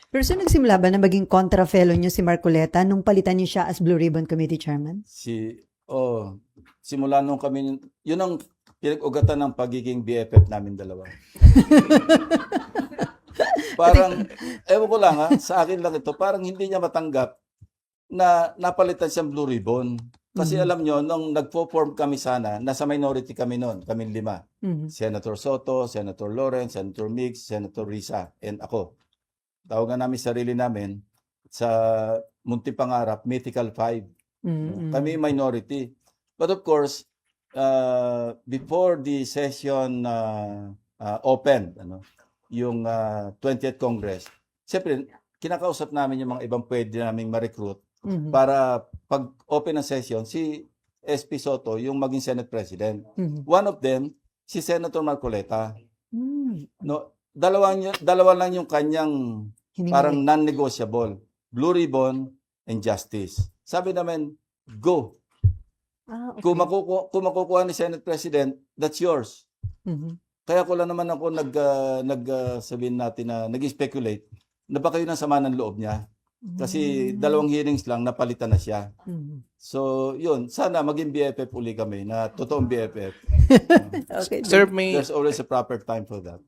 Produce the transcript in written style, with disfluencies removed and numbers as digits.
Pero so nagsimula ba na maging kontra fellow niyo si Marcoleta nung palitan niyo siya as Blue Ribbon Committee Chairman? Simula nung kami, yun ang pinag-ugatan ng pagiging BFF namin dalawa. Parang, ewan ko lang sa akin lang ito, parang hindi niya matanggap na napalitan siyang Blue Ribbon. Kasi alam nyo, nung nagpo-form kami sana, nasa minority kami noon, kami 5. Senator Soto, Senator Lawrence, Senator Mix, Senator Risa, and ako. Tawagan namin sarili namin sa Munti Pangarap, Mythical 5. Kami minority. But of course, before the session opened, yung 20th Congress, siyempre, kinakausap namin yung mga ibang pwede naming ma-recruit para pag open ng session, si SP Soto yung maging Senate President. One of them, si Senator Marcoleta. No, dalawa lang yung kanyang parang non-negotiable. Blue Ribbon and Justice. Sabi namin, go. Okay. Kung makukuha ni Senate President, that's yours. Kaya ko lang naman ako sabihin natin na nag-speculate na baka yun ang sama ng loob niya. Kasi 2 hearings lang, napalitan na siya. So, yun. Sana maging BFF uli kami na totoong BFF. Okay. Sir, may There's always a proper time for that.